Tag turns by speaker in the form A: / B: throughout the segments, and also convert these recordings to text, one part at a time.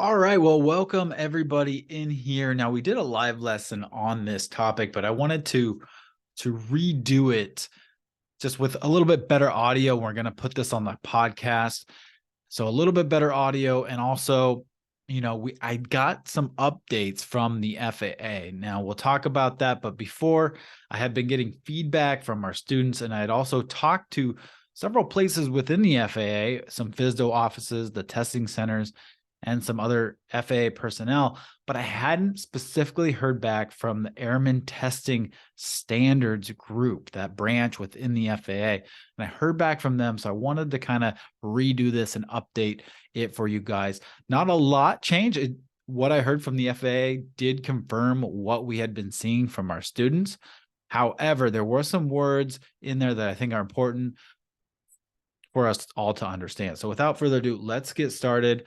A: All right, well, welcome everybody in here. Now, we did a live lesson on this topic, but I wanted to redo it just with a little bit better audio. We're going to put this on the podcast. So a little bit better audio, and also, I got some updates from the FAA. Now, we'll talk about that, but before, I had been getting feedback from our students, and I had also talked to several places within the FAA, some FSDO offices, the testing centers, and some other FAA personnel, but I hadn't specifically heard back from the Airman Testing Standards Group, that branch within the FAA. And I heard back from them, so I wanted to kind of redo this and update it for you guys. Not a lot changed. What I heard from the FAA did confirm what we had been seeing from our students. However, there were some words in there that I think are important for us all to understand. So without further ado, let's get started.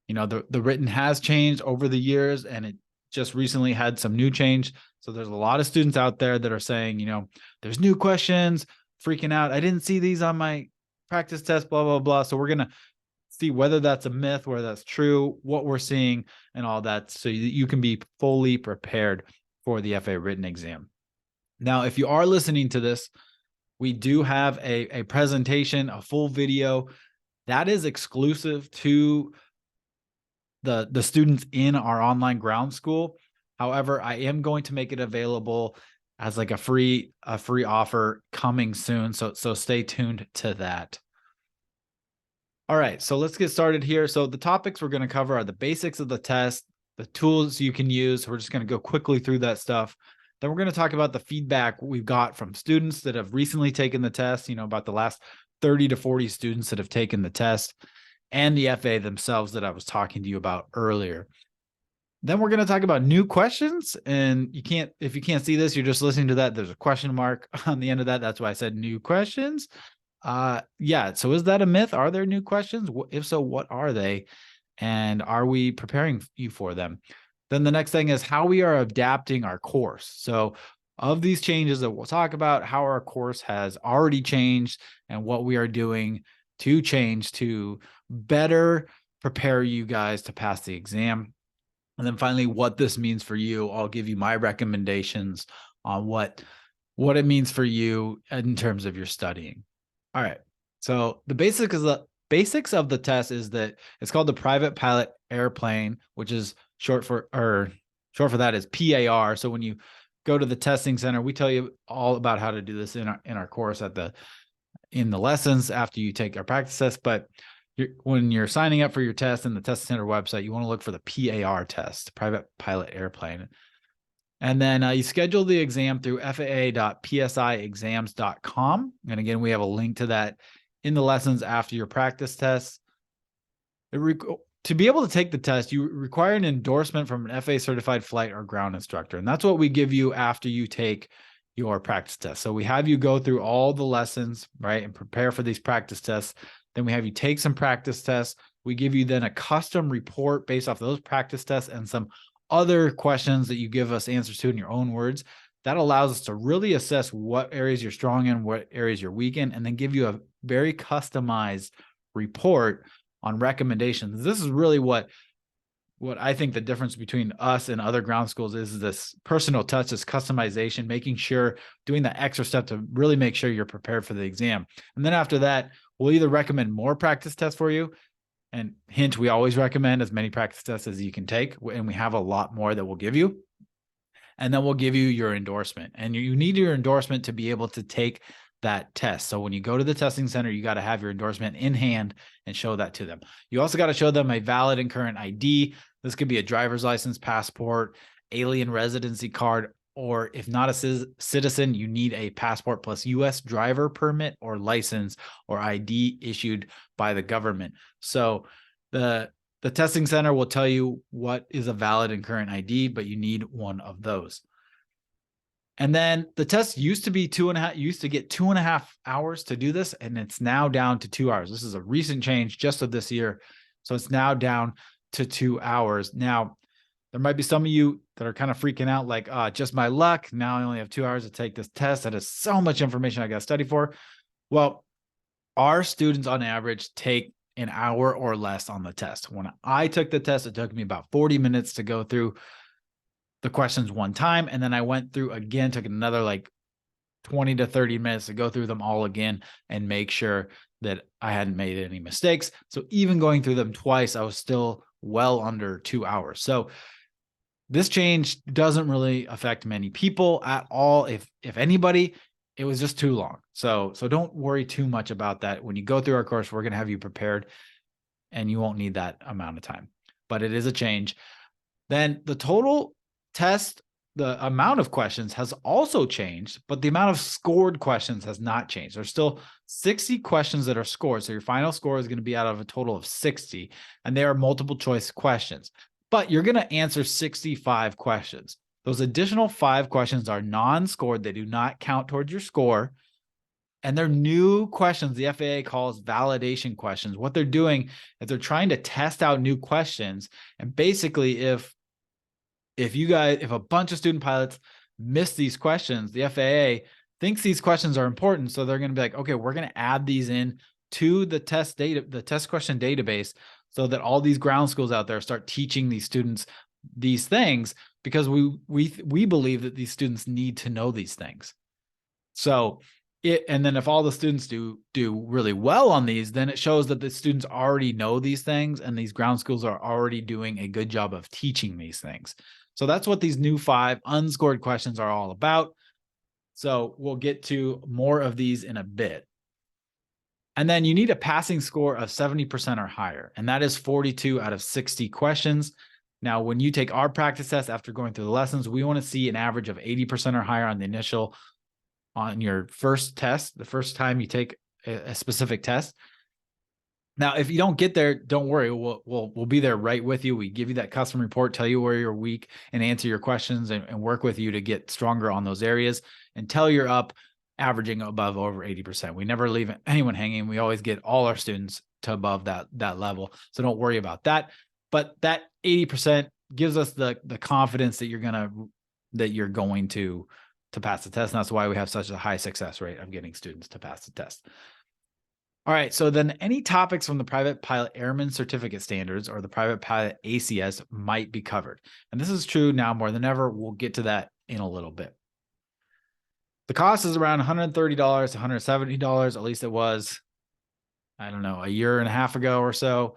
A: The written has changed over the years, and it just recently had some new change. So there's a lot of students out there that are saying, there's new questions, freaking out. I didn't see these on my practice test, blah, blah, blah. So we're going to see whether that's a myth, whether that's true, what we're seeing, and all that, so you can be fully prepared for the FAA written exam. Now, if you are listening to this, we do have a presentation, a full video that is exclusive to the students in our online ground school. However, I am going to make it available as like a free offer coming soon. So stay tuned to that. All right, so let's get started here. So the topics we're going to cover are the basics of the test, the tools you can use. We're just going to go quickly through that stuff. Then we're going to talk about the feedback we've got from students that have recently taken the test, about the last 30 to 40 students that have taken the test, and the FAA themselves that I was talking to you about earlier. Then we're going to talk about new questions. And if you can't see this, you're just listening to that. There's a question mark on the end of that. That's why I said new questions. Yeah. So is that a myth? Are there new questions? If so, what are they? And are we preparing you for them? Then the next thing is how we are adapting our course. So of these changes that we'll talk about, how our course has already changed and what we are doing to change to better prepare you guys to pass the exam. And then finally, what this means for you. I'll give you my recommendations on what it means for you in terms of your studying. All right. So the basics of the test is that it's called the private pilot airplane, which is short for that is PAR. So when you go to the testing center, we tell you all about how to do this in our course in the lessons after you take our practice test. But when you're signing up for your test in the testing center website, you want to look for the PAR test, private pilot airplane. And then you schedule the exam through faa.psiexams.com. And again, we have a link to that in the lessons after your practice test. To be able to take the test, you require an endorsement from an FAA certified flight or ground instructor. And that's what we give you after you take your practice test. So we have you go through all the lessons, right, and prepare for these practice tests. Then we have you take some practice tests. We give you then a custom report based off those practice tests and some other questions that you give us answers to in your own words. That allows us to really assess what areas you're strong in, what areas you're weak in, and then give you a very customized report on recommendations. This is really what I think the difference between us and other ground schools is this personal touch, this customization, making sure, doing the extra step to really make sure you're prepared for the exam. And then after that, we'll either recommend more practice tests for you. And hint, we always recommend as many practice tests as you can take. And we have a lot more that we'll give you. And then we'll give you your endorsement. And you need your endorsement to be able to take that test. So when you go to the testing center, you got to have your endorsement in hand and show that to them. You also got to show them a valid and current ID. This could be a driver's license, passport, alien residency card, or if not a citizen, you need a passport plus U.S. driver permit or license or ID issued by the government. So the testing center will tell you what is a valid and current ID, but you need one of those. And then the test used to be 2.5, you used to get 2.5 hours to do this, and it's now down to 2 hours. This is a recent change just of this year. So it's now down to 2 hours. Now, there might be some of you that are kind of freaking out like, just my luck. Now I only have 2 hours to take this test. That is so much information I got to study for. Well, our students on average take an hour or less on the test. When I took the test, it took me about 40 minutes to go through the questions one time. And then I went through again, took another like 20 to 30 minutes to go through them all again and make sure that I hadn't made any mistakes. So even going through them twice, I was still well under 2 hours. So this change doesn't really affect many people at all. If anybody, it was just too long. So don't worry too much about that. When you go through our course, we're going to have you prepared and you won't need that amount of time, but it is a change. Then the total test, the amount of questions has also changed, but the amount of scored questions has not changed. There's still 60 questions that are scored. So your final score is going to be out of a total of 60, and they are multiple choice questions, but you're going to answer 65 questions. Those additional 5 questions are non-scored. They do not count towards your score. And they're new questions. The FAA calls validation questions. What they're doing is they're trying to test out new questions. And basically, if a bunch of student pilots miss these questions, the FAA thinks these questions are important. So they're going to be like, okay, we're going to add these in to the test question database, so that all these ground schools out there start teaching these students these things, because we believe that these students need to know these things. So and then if all the students do really well on these, then it shows that the students already know these things, and these ground schools are already doing a good job of teaching these things. So that's what these new 5 unscored questions are all about. So we'll get to more of these in a bit. And then you need a passing score of 70% or higher, and that is 42 out of 60 questions. Now, when you take our practice test after going through the lessons, we want to see an average of 80% or higher on your first test, the first time you take a specific test. Now, if you don't get there, don't worry. We'll be there right with you. We give you that custom report, tell you where you're weak, and answer your questions, and work with you to get stronger on those areas until you're up averaging above over 80%. We never leave anyone hanging. We always get all our students to above that level. So don't worry about that. But that 80% gives us the confidence that you're going to pass the test. And that's why we have such a high success rate of getting students to pass the test. All right. So then any topics from the Private Pilot Airman Certificate Standards or the Private Pilot ACS might be covered. And this is true now more than ever. We'll get to that in a little bit. The cost is around $130 to $170. At least it was, I don't know, a year and a half ago or so.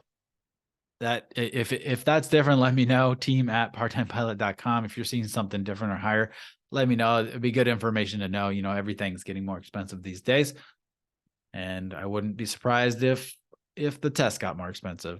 A: That if that's different, let me know. team@parttimepilot.com. If you're seeing something different or higher, let me know. It'd be good information to know. Everything's getting more expensive these days, and I wouldn't be surprised if the test got more expensive.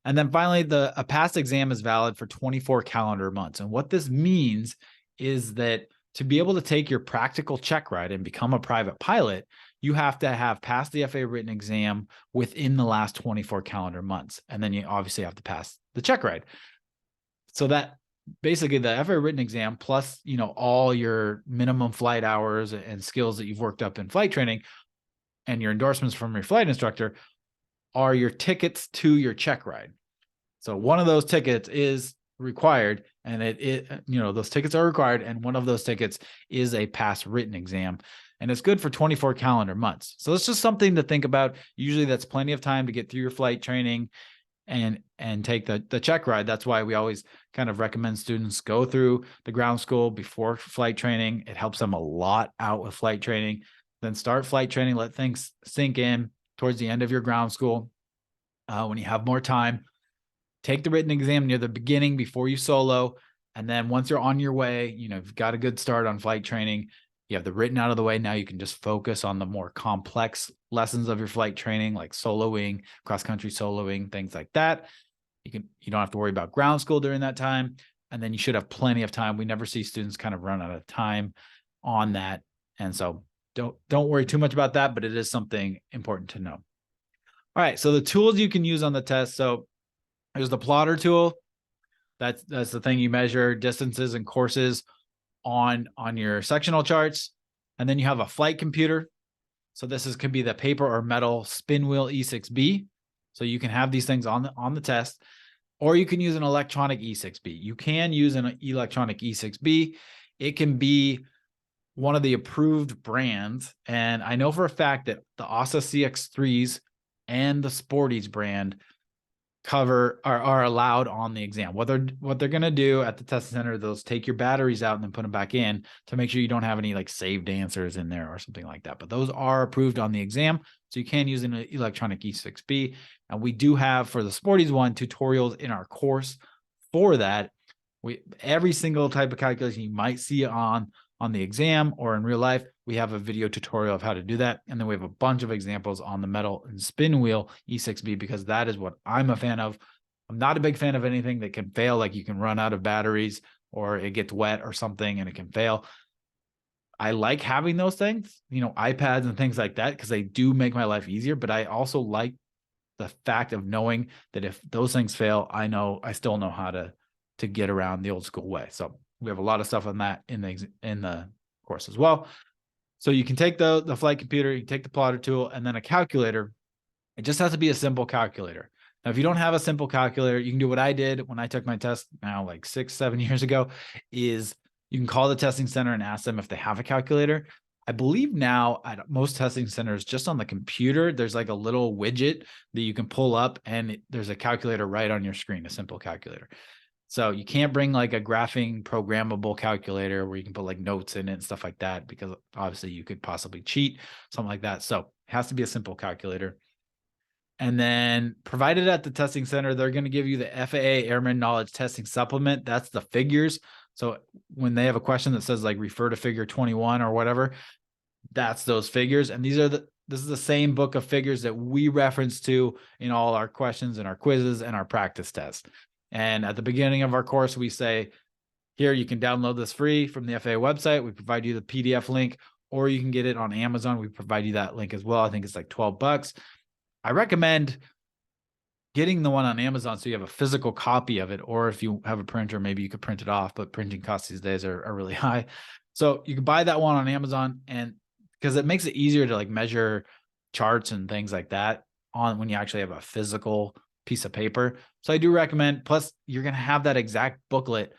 A: And then finally, a past exam is valid for 24 calendar months. And what this means is that to be able to take your practical check ride and become a private pilot, you have to have passed the FAA written exam within the last 24 calendar months. And then you obviously have to pass the check ride. So that basically the FAA written exam plus, all your minimum flight hours and skills that you've worked up in flight training and your endorsements from your flight instructor are your tickets to your check ride. So one of those tickets is required, and those tickets are required, and one of those tickets is a past written exam, and it's good for 24 calendar months. So it's just something to think about. Usually that's plenty of time to get through your flight training and take the check ride. That's why we always kind of recommend students go through the ground school before flight training. It helps them a lot out with flight training. Then start flight training, let things sink in towards the end of your ground school. When you have more time, take the written exam near the beginning before you solo. And then once you're on your way, you've got a good start on flight training. You have the written out of the way. Now you can just focus on the more complex lessons of your flight training, like soloing, cross-country soloing, things like that. You don't have to worry about ground school during that time. And then you should have plenty of time. We never see students kind of run out of time on that. And so don't worry too much about that, but it is something important to know. All right. So the tools you can use on the test. So there's the plotter tool. That's the thing you measure distances and courses on your sectional charts. And then you have a flight computer. So this could be the paper or metal spin wheel E6B. So you can have these things on the test, or you can use an electronic E6B. You can use an electronic E6B. It can be one of the approved brands. And I know for a fact that the ASA CX3s and the Sporties brand are allowed on the exam. What they're going to do at the testing center, they'll take your batteries out and then put them back in to make sure you don't have any like saved answers in there or something like that. But those are approved on the exam, so you can use an electronic E6B. And we do have, for the Sporties one, tutorials in our course for that. Every single type of calculation you might see on the exam or in real life, we have a video tutorial of how to do that. And then we have a bunch of examples on the metal and spin wheel E6B, because that is what I'm a fan of. I'm not a big fan of anything that can fail, like you can run out of batteries or it gets wet or something and it can fail. I like having those things, iPads and things like that, because they do make my life easier. But I also like the fact of knowing that if those things fail, I still know how to get around the old school way. So we have a lot of stuff on that in the course as well. So you can take the flight computer, you can take the plotter tool, and then a calculator. It just has to be a simple calculator. Now, if you don't have a simple calculator, you can do what I did when I took my test now like 6-7 years ago, is you can call the testing center and ask them if they have a calculator. I believe now at most testing centers, just on the computer, there's like a little widget that you can pull up and there's a calculator right on your screen, a simple calculator. So you can't bring like a graphing programmable calculator where you can put like notes in it and stuff like that, because obviously you could possibly cheat, something like that. So it has to be a simple calculator. And then provided at the testing center, they're going to give you the FAA Airman Knowledge Testing Supplement. That's the figures. So when they have a question that says like refer to figure 21 or whatever, that's those figures. And this is the same book of figures that we reference to in all our questions and our quizzes and our practice tests. And at the beginning of our course, we say, here, you can download this free from the FAA website. We provide you the PDF link, or you can get it on Amazon. We provide you that link as well. I think it's like $12. I recommend getting the one on Amazon so you have a physical copy of it, or if you have a printer, maybe you could print it off, but printing costs these days are really high. So you can buy that one on Amazon, and because it makes it easier to like measure charts and things like that on when you actually have a physical piece of paper. So I do recommend, plus you're going to have that exact booklet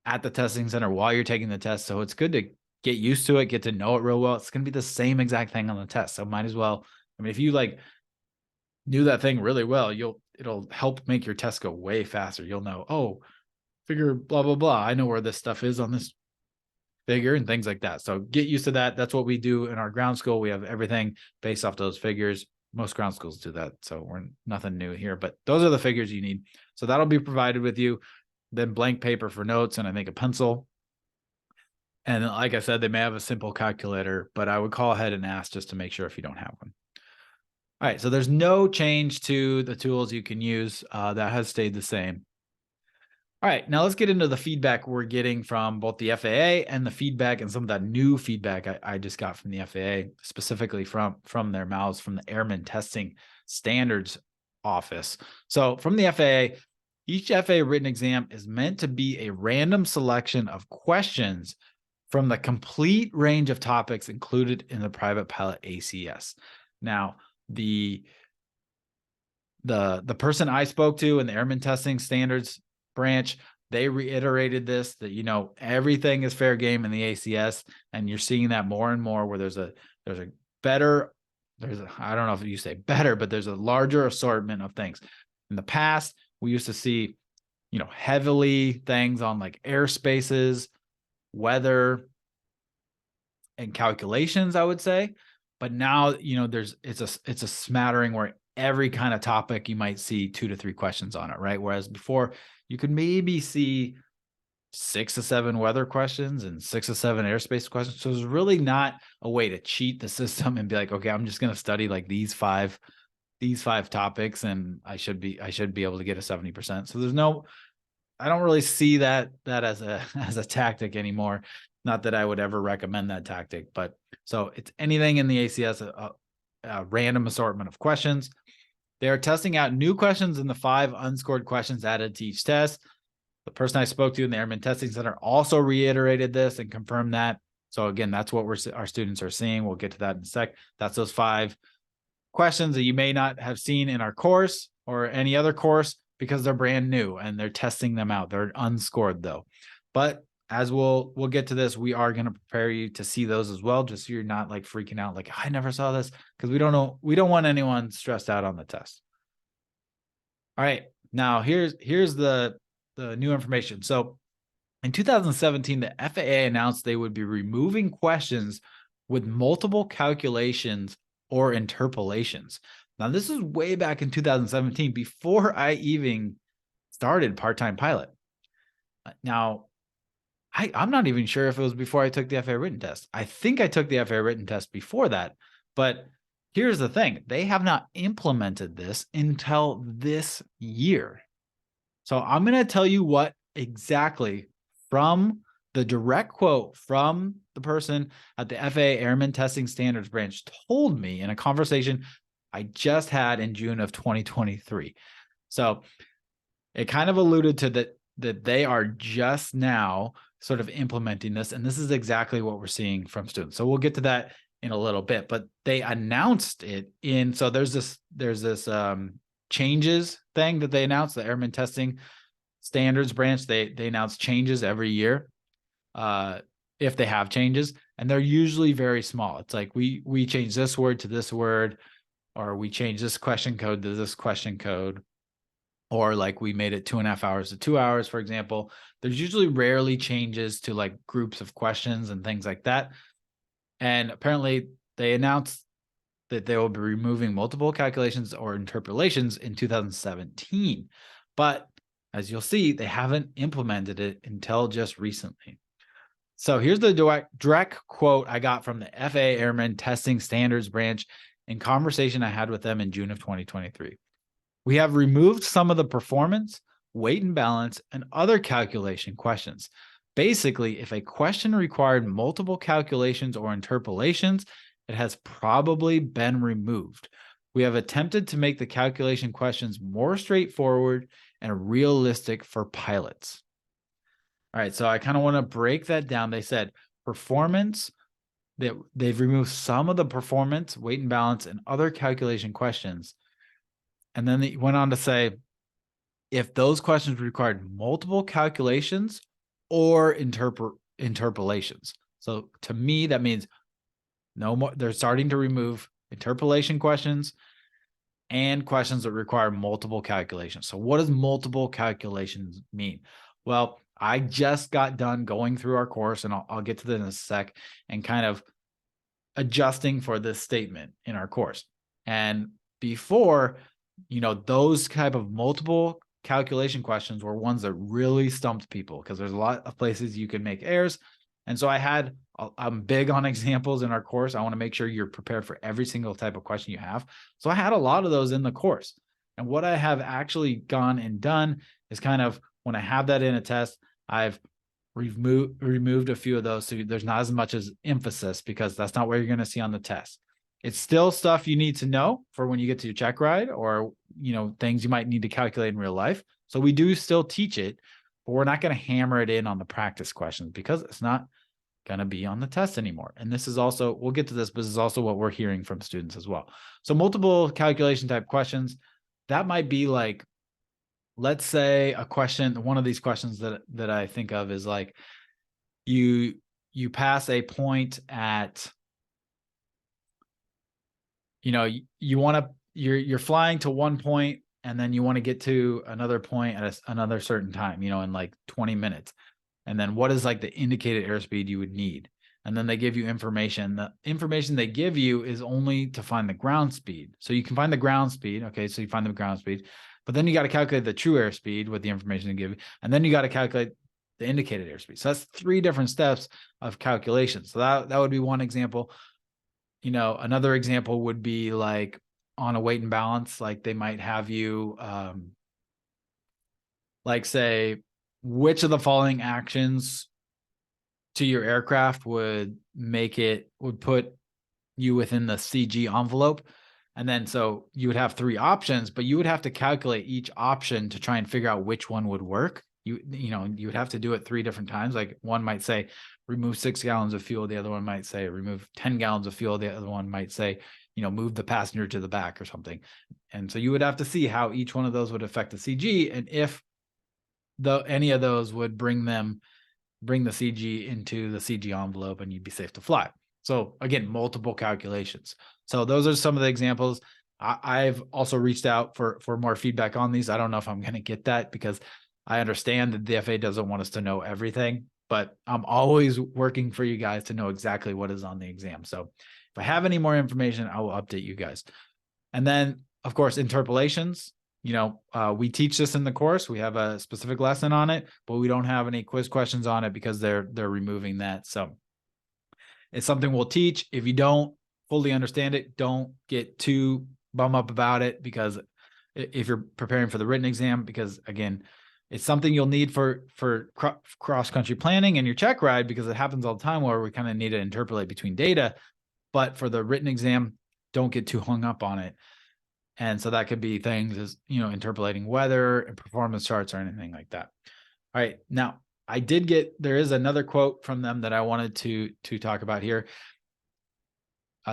A: at the testing center while you're taking the test. So it's good to get used to it, get to know it real well. It's going to be the same exact thing on the test. So might as well, if you like knew that thing really well, it'll help make your test go way faster. You'll know, oh, figure blah, blah, blah. I know where this stuff is on this figure and things like that. So get used to that. That's what we do in our ground school. We have everything based off those figures. Most ground schools do that. So we're nothing new here, but those are the figures you need. So that'll be provided with you. Then blank paper for notes, and I think a pencil. And like I said, they may have a simple calculator, but I would call ahead and ask just to make sure if you don't have one. All right, so there's no change to the tools you can use. That has stayed the same. All right, now let's get into the feedback we're getting from both the FAA and the feedback and some of that new feedback I just got from the FAA, specifically from their mouths, from the Airman Testing Standards Office. So from the FAA, each FAA written exam is meant to be a random selection of questions from the complete range of topics included in the private pilot ACS. Now, the person I spoke to in the Airman Testing Standards branch, they reiterated this, that everything is fair game in the ACS, and you're seeing that more and more, where there's a I don't know if you say better, but there's a larger assortment of things. In the past, we used to see heavily things on like airspaces, weather, and calculations, I would say. But now it's a smattering where every kind of topic you might see 2 to 3 questions on it, right? Whereas before you could maybe see 6 to 7 weather questions and 6 to 7 airspace questions. So it's really not a way to cheat the system and be like, okay, I'm just going to study like these five topics and I should be able to get a 70%. So I don't really see that as a tactic anymore. Not that I would ever recommend that tactic, but so it's anything in the ACS, a random assortment of questions. They are testing out new questions in the 5 unscored questions added to each test. The person I spoke to in the Airman Testing Center also reiterated this and confirmed that. So again, that's what our students are seeing. We'll get to that in a sec. That's those 5 questions that you may not have seen in our course or any other course because they're brand new and they're testing them out. They're unscored though. But as we'll get to this, we are going to prepare you to see those as well, just so you're not like freaking out, like I never saw this, because we don't want anyone stressed out on the test. All right, now here's the new information. So in 2017, the FAA announced they would be removing questions with multiple calculations or interpolations. Now, this is way back in 2017, before I even started part-time pilot. Now, I'm not even sure if it was before I took the FAA written test. I think I took the FAA written test before that, but here's the thing. They have not implemented this until this year. So I'm going to tell you what exactly from the direct quote from the person at the FAA Airman Testing Standards Branch told me in a conversation I just had in June of 2023. So it kind of alluded to that they are just now sort of implementing this, and this is exactly what we're seeing from students. So we'll get to that in a little bit, but they announced it in, so there's this changes thing that they announced, the Airman Testing Standards Branch. They announce changes every year, if they have changes, and they're usually very small. It's like we change this word to this word, or we change this question code to this question code, or like we made it 2.5 hours to 2 hours, for example. There's usually rarely changes to like groups of questions and things like that. And apparently they announced that they will be removing multiple calculations or interpolations in 2017. But as you'll see, they haven't implemented it until just recently. So here's the direct quote I got from the FAA Airman Testing Standards Branch in conversation I had with them in June of 2023. We have removed some of the performance, weight and balance, and other calculation questions. Basically, if a question required multiple calculations or interpolations, it has probably been removed. We have attempted to make the calculation questions more straightforward and realistic for pilots. All right, so I kind of want to break that down. They said performance, they've removed some of the performance, weight and balance, and other calculation questions. And then they went on to say, if those questions required multiple calculations or interpolations. So to me, that means no more. They're starting to remove interpolation questions and questions that require multiple calculations. So what does multiple calculations mean? Well, I just got done going through our course, and I'll get to that in a sec, and kind of adjusting for this statement in our course. And before, those type of multiple calculation questions were ones that really stumped people, because there's a lot of places you can make errors. And so I'm big on examples in our course. I want to make sure you're prepared for every single type of question you have. So I had a lot of those in the course. And what I have actually gone and done is kind of, when I have that in a test, I've removed a few of those, so there's not as much as emphasis, because that's not what you're going to see on the test. It's still stuff you need to know for when you get to your check ride, or things you might need to calculate in real life. So we do still teach it, but we're not going to hammer it in on the practice questions, because it's not going to be on the test anymore. And this is also, we'll get to this, but this is also what we're hearing from students as well. So multiple calculation type questions, that might be like, let's say a question, one of these questions that I think of is like, you pass a point at, you're flying to one point, and then you want to get to another point at another certain time, in like 20 minutes. And then what is like the indicated airspeed you would need? And then they give you information. The information they give you is only to find the ground speed. So you can find the ground speed. Okay, so you find the ground speed, but then you got to calculate the true airspeed with the information they give you. And then you got to calculate the indicated airspeed. So that's 3 different steps of calculation. So that would be one example. Another example would be like on a weight and balance, like they might have you like say, which of the following actions to your aircraft would put you within the CG envelope. And then so you would have 3 options, but you would have to calculate each option to try and figure out which one would work. You would have to do it 3 different times. Like one might say remove 6 gallons of fuel. The other one might say remove 10 gallons of fuel. The other one might say, move the passenger to the back or something. And so you would have to see how each one of those would affect the CG, and if any of those would bring them bring the CG into the CG envelope and you'd be safe to fly. So again, multiple calculations. So those are some of the examples. I've also reached out for more feedback on these. I don't know if I'm going to get that because I understand that the FAA doesn't want us to know everything, but I'm always working for you guys to know exactly what is on the exam. So if I have any more information, I will update you guys. And then, of course, interpolations. We teach this in the course. We have a specific lesson on it, but we don't have any quiz questions on it because they're removing that. So it's something we'll teach. If you don't fully understand it, don't get too bummed up about it, because if you're preparing for the written exam, because again, it's something you'll need for cross-country planning and your check ride, because it happens all the time where we kind of need to interpolate between data. But for the written exam, don't get too hung up on it. And so that could be things as, interpolating weather and performance charts or anything like that. All right. Now, there is another quote from them that I wanted to talk about here.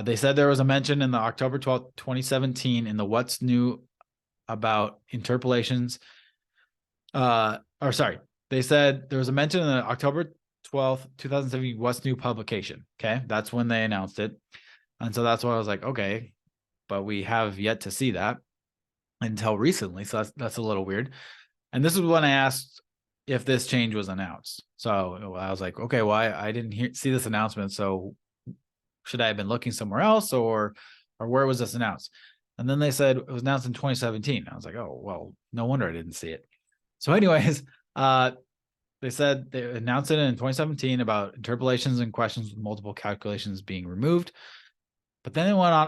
A: They said there was a mention in the October 12th, 2017 in the What's New about interpolations. They said there was a mention in the October 12th, 2017 What's New publication. Okay. That's when they announced it. And so that's why I was like, okay, but we have yet to see that until recently. So that's a little weird. And this is when I asked if this change was announced. So I was like, okay, well, I didn't see this announcement. So should I have been looking somewhere else, or where was this announced? And then they said it was announced in 2017. I was like, oh, well, no wonder I didn't see it. So anyways, they said they announced it in 2017 about interpolations and questions with multiple calculations being removed. But then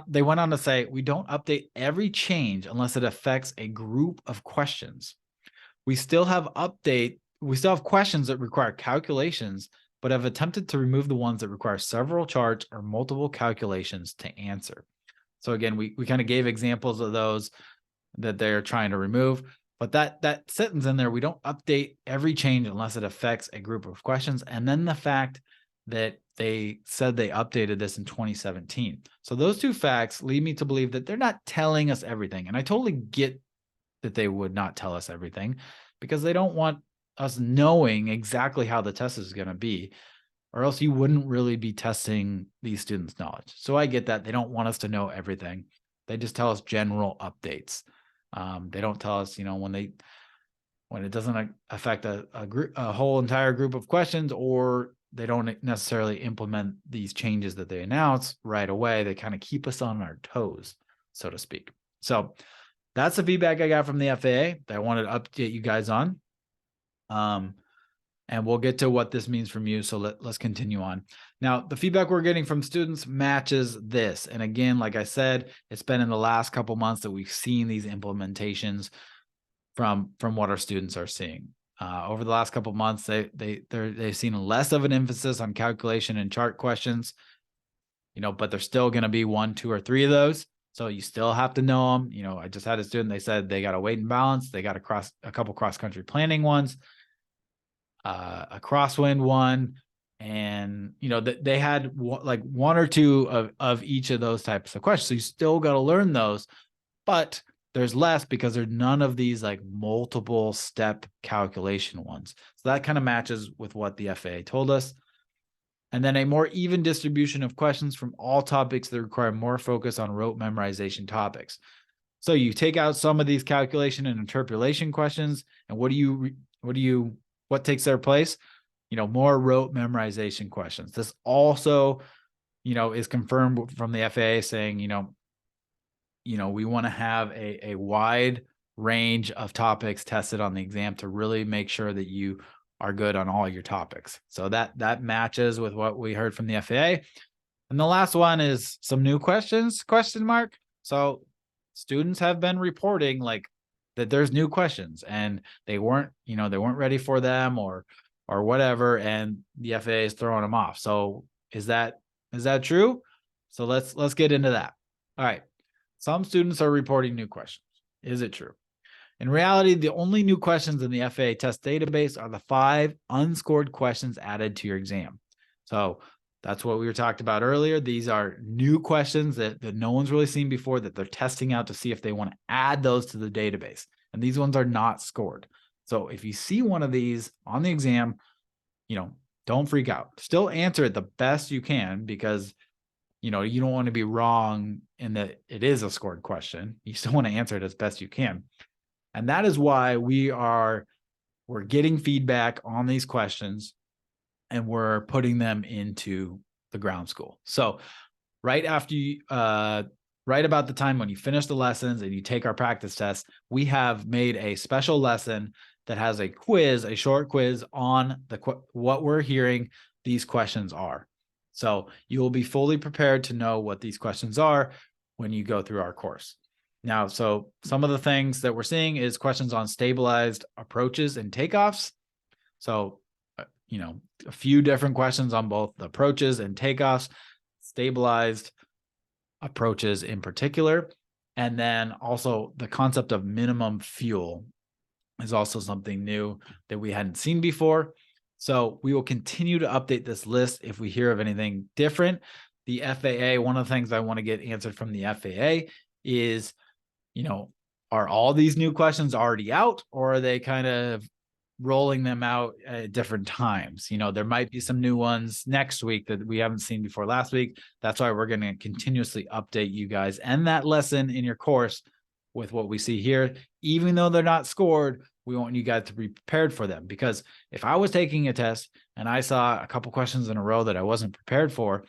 A: they went on to say, we don't update every change unless it affects a group of questions. We still have questions that require calculations, but have attempted to remove the ones that require several charts or multiple calculations to answer. So again, we kind of gave examples of those that they're trying to remove. But that sentence in there, we don't update every change unless it affects a group of questions. And then the fact that they said they updated this in 2017. So those two facts lead me to believe that they're not telling us everything. And I totally get that they would not tell us everything, because they don't want us knowing exactly how the test is going to be, or else you wouldn't really be testing these students' knowledge. So I get that they don't want us to know everything. They just tell us general updates. They don't tell us, when it doesn't affect a whole entire group of questions, or they don't necessarily implement these changes that they announce right away. They kind of keep us on our toes, so to speak. So that's the feedback I got from the FAA that I wanted to update you guys on. And we'll get to what this means from you. So let's continue on. Now, the feedback we're getting from students matches this. And again, like I said, it's been in the last couple months that we've seen these implementations from what our students are seeing. Over the last couple of months, they've seen less of an emphasis on calculation and chart questions, but there's still going to be 1, 2, or 3 of those. So you still have to know them. I just had a student, they said they got a weight and balance. They got a couple cross-country planning ones, a crosswind one. And, they had like 1 or 2 of each of those types of questions. So you still got to learn those, but there's less because there's none of these like multiple step calculation ones. So that kind of matches with what the FAA told us. And then a more even distribution of questions from all topics that require more focus on rote memorization topics. So you take out some of these calculation and interpolation questions, and what takes their place? More rote memorization questions. This also, is confirmed from the FAA saying, we want to have a wide range of topics tested on the exam to really make sure that you are good on all your topics. So that matches with what we heard from the FAA. And the last one is some new questions, ? So students have been reporting like that there's new questions and they weren't ready for them or whatever, and the FAA is throwing them off. So is that true? So let's get into that. All right. Some students are reporting new questions. Is it true? In reality, the only new questions in the FAA test database are the 5 unscored questions added to your exam. So that's what we were talked about earlier. These are new questions that no one's really seen before, that they're testing out to see if they want to add those to the database. And these ones are not scored. So if you see one of these on the exam, Don't freak out. Still answer it the best you can, because you don't want to be wrong in that it is a scored question. You still want to answer it as best you can. And that is why we're getting feedback on these questions, and we're putting them into the ground school. So right after right about the time when you finish the lessons and you take our practice test, we have made a special lesson that has a quiz, a short quiz on what we're hearing these questions are. So you will be fully prepared to know what these questions are when you go through our course. Now, so some of the things that we're seeing is questions on stabilized approaches and takeoffs. So, a few different questions on both the approaches and takeoffs, stabilized approaches in particular. And then also the concept of minimum fuel is also something new that we hadn't seen before. So we will continue to update this list if we hear of anything different. The FAA, one of the things I want to get answered from the FAA is, are all these new questions already out, or are they kind of rolling them out at different times? There might be some new ones next week that we haven't seen before last week. That's why we're going to continuously update you guys and that lesson in your course with what we see here. Even though they're not scored, we want you guys to be prepared for them, because if I was taking a test and I saw a couple questions in a row that I wasn't prepared for,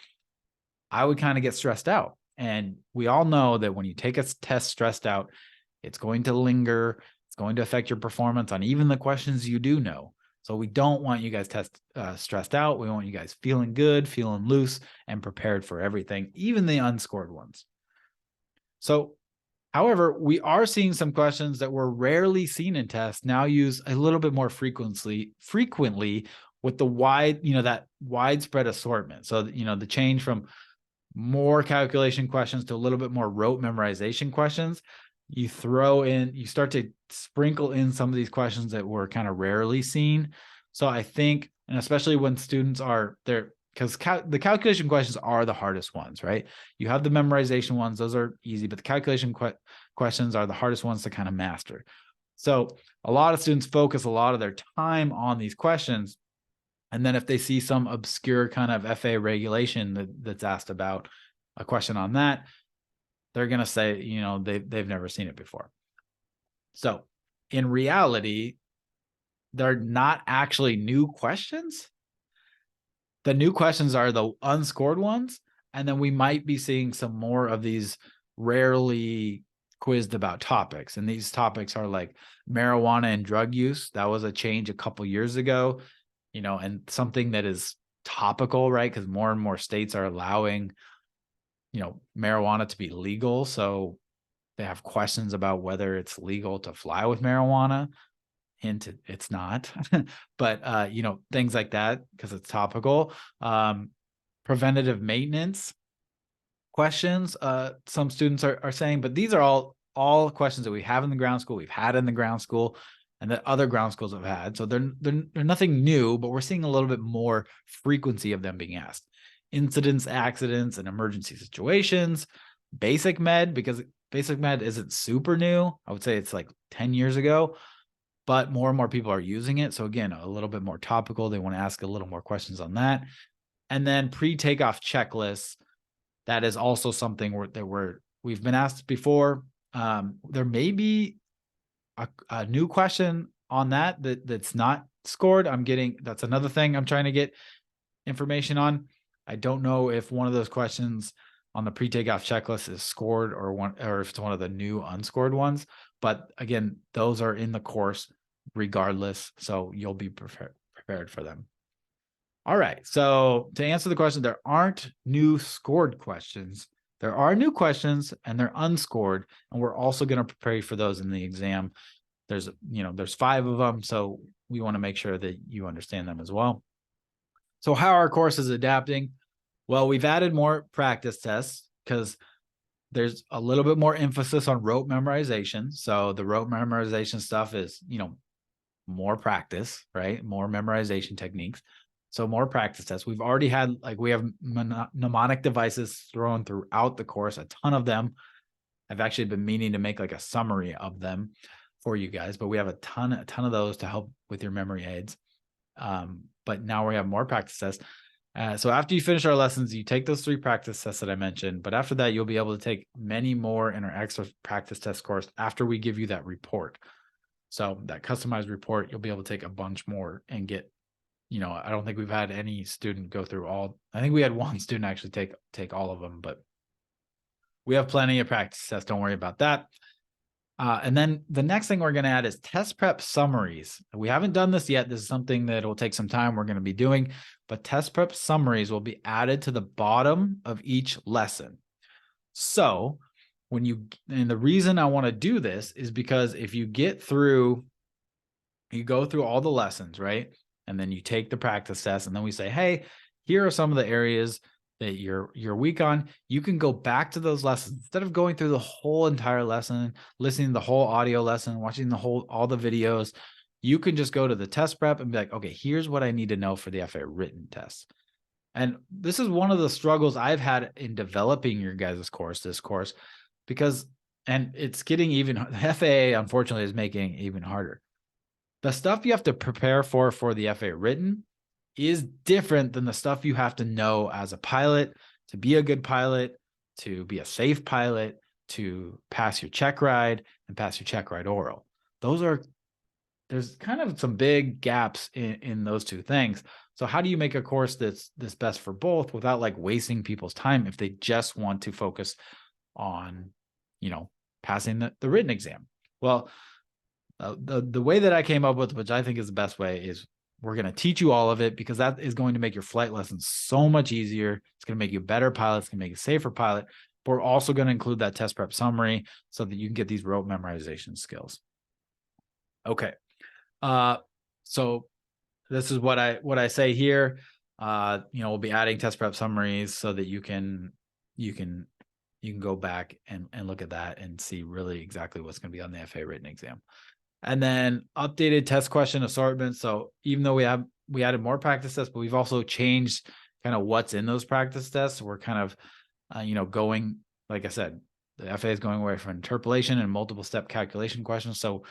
A: I would kind of get stressed out. And we all know that when you take a test stressed out, it's going to linger. It's going to affect your performance on even the questions you do know. So we don't want you guys stressed out. We want you guys feeling good, feeling loose, and prepared for everything, even the unscored ones. So, however, we are seeing some questions that were rarely seen in tests now use a little bit more frequently with the that widespread assortment. So, the change from more calculation questions to a little bit more rote memorization questions. You start to sprinkle in some of these questions that were kind of rarely seen. So I think, and especially when students are there, because the calculation questions are the hardest ones, right? You have the memorization ones, those are easy, but the calculation questions are the hardest ones to kind of master. So a lot of students focus a lot of their time on these questions. And then if they see some obscure kind of FAA regulation that's asked about, a question on that, they're going to say, they've never seen it before. So in reality, they're not actually new questions. The new questions are the unscored ones. And then we might be seeing some more of these rarely quizzed about topics. And these topics are like marijuana and drug use. That was a change a couple years ago, and something that is topical, right? Because more and more states are allowing marijuana to be legal. So they have questions about whether it's legal to fly with marijuana. Hint, it's not. But, things like that, because it's topical. Preventative maintenance questions, some students are saying, but these are all questions that we have in the ground school, we've had in the ground school, and that other ground schools have had. So they're nothing new, but we're seeing a little bit more frequency of them being asked. Incidents, accidents, and emergency situations. Basic med, because basic med isn't super new. I would say it's like 10 years ago, but more and more people are using it. So again, a little bit more topical. They want to ask a little more questions on that. And then pre-takeoff checklists. That is also something we've been asked before. There may be a new question on that's not scored. That's another thing I'm trying to get information on. I don't know if one of those questions on the pre-takeoff checklist is scored or if it's one of the new unscored ones. But again, those are in the course regardless. So you'll be prepared for them. All right. So to answer the question, there aren't new scored questions. There are new questions and they're unscored. And we're also going to prepare you for those in the exam. There's 5 of them. So we want to make sure that you understand them as well. So how our course is adapting? Well, we've added more practice tests because there's a little bit more emphasis on rote memorization. So the rote memorization stuff is, more practice, right? More memorization techniques. So more practice tests. We've already had, we have mnemonic devices thrown throughout the course, a ton of them. I've actually been meaning to make a summary of them for you guys, but we have a ton of those to help with your memory aids. but now we have more practice tests. So after you finish our lessons, you take those 3 practice tests that I mentioned, but after that, you'll be able to take many more in our extra practice test course after we give you that report. So that customized report, you'll be able to take a bunch more and get, I don't think we've had any student go through all. I think we had one student actually take all of them, but we have plenty of practice tests. Don't worry about that. And then the next thing we're going to add is test prep summaries. We haven't done this yet. This is something that will take some time we're going to be doing, but test prep summaries will be added to the bottom of each lesson. So and the reason I want to do this is because if you go through all the lessons, right? And then you take the practice test, and then we say, hey, here are some of the areas that you're weak on. You can go back to those lessons instead of going through the whole entire lesson, listening to the whole audio lesson, watching all the videos. You can just go to the test prep and be like, okay, here's what I need to know for the FAA written test. And this is one of the struggles I've had in developing your guys' this course, because, and it's getting even, the FAA unfortunately is making it even harder. The stuff you have to prepare for the FAA written is different than the stuff you have to know as a pilot, to be a good pilot, to be a safe pilot, to pass your check ride and pass your check ride oral. There's kind of some big gaps in those two things. So how do you make a course that's best for both without like wasting people's time if they just want to focus on, passing the written exam? Well, the way that I came up with, which I think is the best way, is we're going to teach you all of it, because that is going to make your flight lessons so much easier. It's going to make you a better pilot. It's going to make you a safer pilot. But we're also going to include that test prep summary so that you can get these rote memorization skills. Okay. So this is what I say here. We'll be adding test prep summaries so that you can go back and look at that and see really exactly what's going to be on the FAA written exam. And then updated test question assortment. So even though we added more practice tests, but we've also changed kind of what's in those practice tests. We're kind of, going, like I said, the FAA is going away from interpolation and multiple step calculation questions. So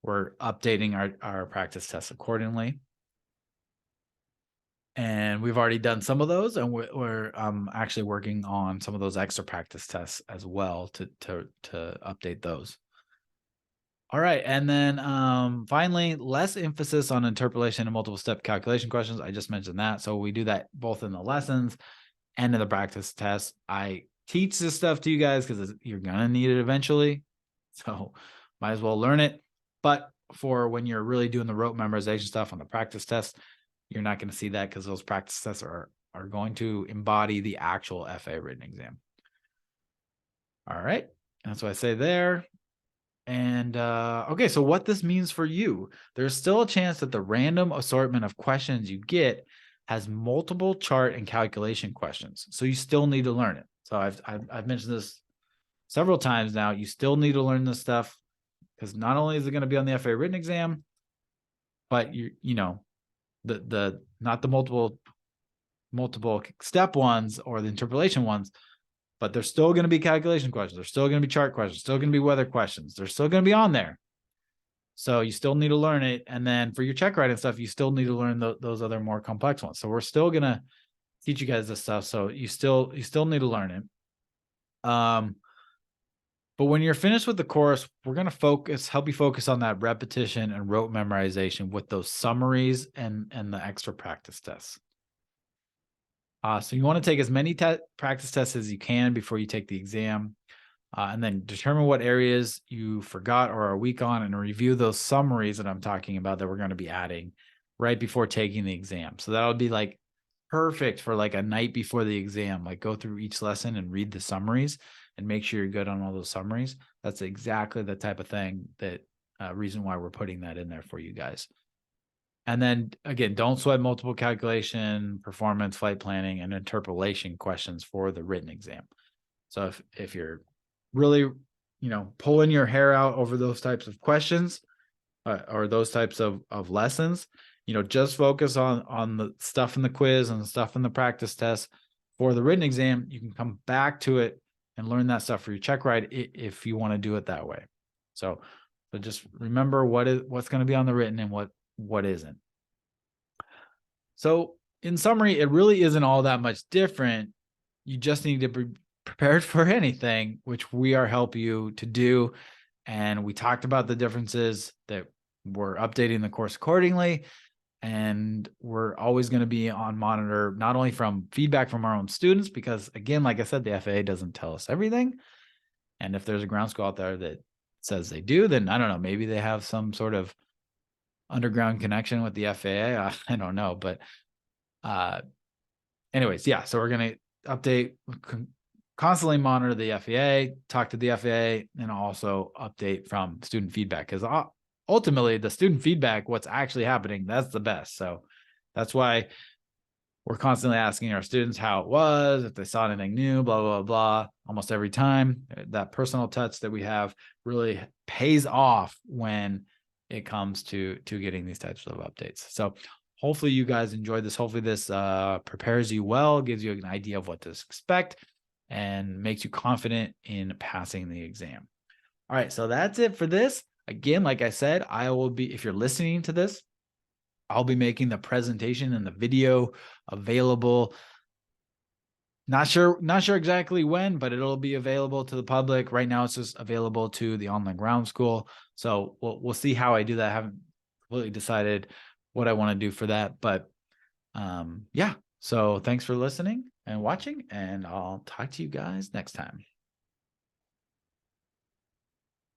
A: we're updating our practice tests accordingly. And we've already done some of those, and we're actually working on some of those extra practice tests as well to update those. All right, and then finally, less emphasis on interpolation and multiple step calculation questions. I just mentioned that. So we do that both in the lessons and in the practice tests. I teach this stuff to you guys because you're going to need it eventually. So might as well learn it. But for when you're really doing the rote memorization stuff on the practice test, you're not going to see that because those practice tests are going to embody the actual FAA written exam. All right, that's what I say there. And okay, so what this means for you, there's still a chance that the random assortment of questions you get has multiple chart and calculation questions. So you still need to learn it. So I've mentioned this several times now. You still need to learn this stuff, because not only is it going to be on the FAA written exam, but the not the multiple step ones or the interpolation ones, but there's still going to be calculation questions. There's still going to be chart questions, still going to be weather questions. They're still going to be on there. So you still need to learn it. And then for your check ride and stuff, you still need to learn those other more complex ones. So we're still going to teach you guys this stuff. So you still need to learn it. But when you're finished with the course, we're going to help you focus on that repetition and rote memorization with those summaries and the extra practice tests. So you want to take as many practice tests as you can before you take the exam, and then determine what areas you forgot or are weak on, and review those summaries that I'm talking about that we're going to be adding right before taking the exam. So that'll be like perfect for like a night before the exam, like go through each lesson and read the summaries and make sure you're good on all those summaries. That's exactly the type of thing that reason why we're putting that in there for you guys. And then again, don't sweat multiple calculation, performance, flight planning, and interpolation questions for the written exam. So if you're really, pulling your hair out over those types of questions or those types of lessons, just focus on the stuff in the quiz and the stuff in the practice test. For the written exam, you can come back to it and learn that stuff for your check ride if you want to do it that way. So just remember what's going to be on the written and what isn't. So in summary, it really isn't all that much different. You just need to be prepared for anything, which we are helping you to do. And we talked about the differences that we're updating the course accordingly. And we're always going to be on monitor, not only from feedback from our own students, because again, like I said, the FAA doesn't tell us everything. And if there's a ground school out there that says they do, then I don't know, maybe they have some sort of underground connection with the FAA. I don't know, but anyways, yeah. So we're going to update, constantly monitor the FAA, talk to the FAA, and also update from student feedback, because ultimately the student feedback, what's actually happening, that's the best. So that's why we're constantly asking our students how it was, if they saw anything new, blah, blah, blah, almost every time. That personal touch that we have really pays off when it comes to getting these types of updates. So hopefully you guys enjoyed this. Hopefully this prepares you well, gives you an idea of what to expect, and makes you confident in passing the exam. All right, so that's it for this. Again, like I said, I will be, if you're listening to this, I'll be making the presentation and the video available. Not sure exactly when, but it'll be available to the public. Right now, it's just available to the online ground school. So we'll see how I do that. I haven't completely decided what I want to do for that, but yeah. So thanks for listening and watching, and I'll talk to you guys next time.